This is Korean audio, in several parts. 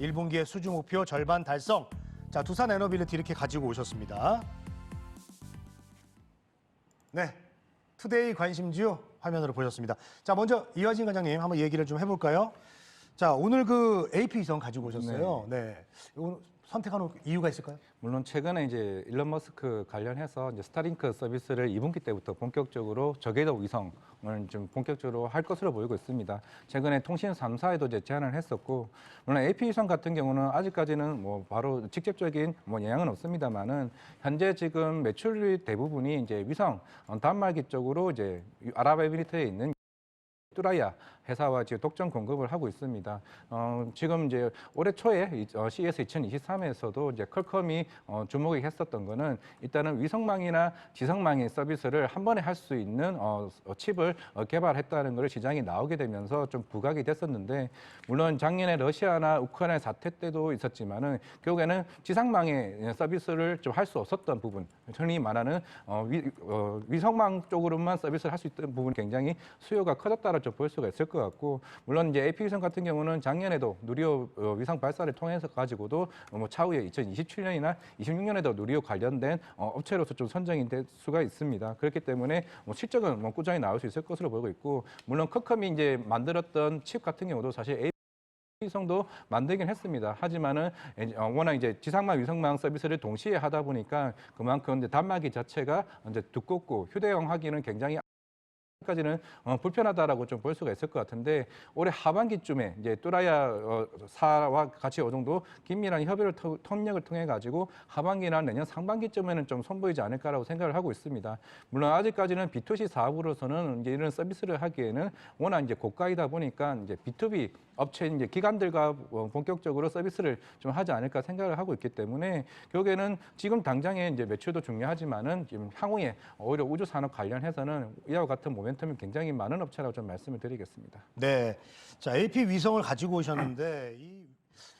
1분기의 수주 목표 절반 달성. 자, 두산 에너빌리티 이렇게 가지고 오셨습니다. 네, 투데이 관심주 화면으로 보셨습니다. 자, 먼저 이화진 관장님 한번 얘기를 좀 해볼까요? 자, 오늘 그 AP위성 가지고 오셨어요. 네. 이거 선택한 이유가 있을까요? 물론 최근에 이제 일론 머스크 관련해서 이제 스타링크 서비스를 2분기 때부터 본격적으로 저궤도 위성을 좀 본격적으로 할 것으로 보이고 있습니다. 최근에 통신 3사에도 이제 제안을 했었고, 물론 AP위성 같은 경우는 아직까지는 뭐 바로 직접적인 뭐 영향은 없습니다만은 현재 지금 매출의 대부분이 이제 위성 단말기 쪽으로 이제 아랍에미리트에 있는 뚜라야 회사와 지금 독점 공급을 하고 있습니다. 지금 이제 올해 초에 CES 2023에서도 이제 퀄컴이 주목을 했었던 거는 일단은 위성망이나 지성망의 서비스를 한 번에 할 수 있는 칩을 개발했다는 걸 시장이 나오게 되면서 좀 부각이 됐었는데, 물론 작년에 러시아나 우크라이나 사태 때도 있었지만은 결국에는 지상망의 서비스를 좀 할 수 없었던 부분, 흔히 말하는 위성망 쪽으로만 서비스를 할 수 있던 부분이 굉장히 수요가 커졌다고 좀 볼 수가 있을 것 같고, 물론 이제 AP위성 같은 경우는 작년에도 누리호 위성 발사를 통해서 가지고도 뭐 차후에 2027년이나 26년에도 누리호 관련된 업체로서 좀 선정이 될 수가 있습니다. 그렇기 때문에 뭐 실적은 뭐 꾸준히 나올 수 있을 것으로 보고 있고, 물론 퀄컴이 이제 만들었던 칩 같은 경우도 사실 위성도 만들긴 했습니다. 하지만은 워낙 이제 지상망, 위성망 서비스를 동시에 하다 보니까 그만큼 이제 단말기 자체가 이제 두껍고 휴대용 하기는 굉장히 까지는 불편하다라고 좀 볼 수가 있을 것 같은데, 올해 하반기쯤에 이제 뚜라야 사와 같이 어느 정도 긴밀한 협의를 협력을 통해 가지고 하반기나 내년 상반기쯤에는 좀 선보이지 않을까라고 생각을 하고 있습니다. 물론 아직까지는 B2C 사업으로서는 이제 이런 서비스를 하기에는 워낙 이제 고가이다 보니까 이제 B2B 업체 이제 기관들과 본격적으로 서비스를 좀 하지 않을까 생각을 하고 있기 때문에, 결국에는 지금 당장에 이제 매출도 중요하지만은 지금 향후에 오히려 우주 산업 관련해서는 이와 같은 모멘텀이 굉장히 많은 업체라고 좀 말씀을 드리겠습니다. 네. 자, AP위성을 가지고 오셨는데 이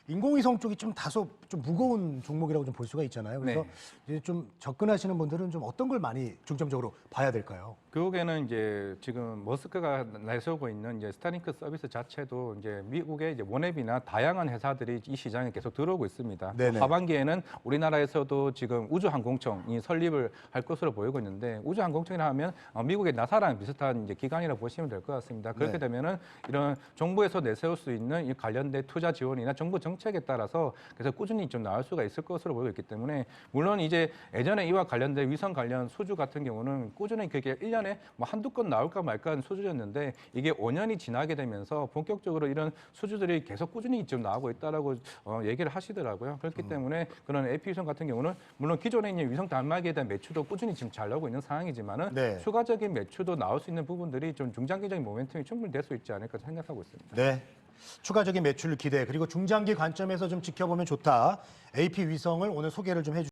인공위성 쪽이 좀 다소 좀 무거운 종목이라고 좀 볼 수가 있잖아요. 그래서 이제 좀 접근하시는 분들은 좀 어떤 걸 많이 중점적으로 봐야 될까요? 결국에는 이제 지금 머스크가 내세우고 있는 이제 스타링크 서비스 자체도 이제 미국의 이제 원앱이나 다양한 회사들이 이 시장에 계속 들어오고 있습니다. 네네. 하반기에는 우리나라에서도 지금 우주항공청이 설립을 할 것으로 보이고 있는데, 우주항공청이라 하면 미국의 나사랑 비슷한 이제 기관이라고 보시면 될 것 같습니다. 그렇게 네. 되면은 이런 정부에서 내세울 수 있는 이 관련된 투자 지원이나 정부 정책에 따라서 계속 꾸준히 좀 나올 수가 있을 것으로 보이고 있기 때문에, 물론 이제 예전에 이와 관련된 위성 관련 수주 같은 경우는 꾸준히 그게 1년에 뭐 한두 건 나올까 말까 하는 수주였는데, 이게 5년이 지나게 되면서 본격적으로 이런 수주들이 계속 꾸준히 좀 나오고 있다라고 얘기를 하시더라고요. 그렇기 때문에 그런 AP위성 같은 경우는 물론 기존에 있는 위성 단말기에 대한 매출도 꾸준히 지금 잘 나오고 있는 상황이지만은 네. 추가적인 매출도 나올 수 있는 부분들이 좀 중장기적인 모멘텀이 충분히 될 수 있지 않을까 생각하고 있습니다. 네. 추가적인 매출 기대 그리고 중장기 관점에서 좀 지켜보면 좋다. AP위성을 오늘 소개를 좀 해주셨습니다.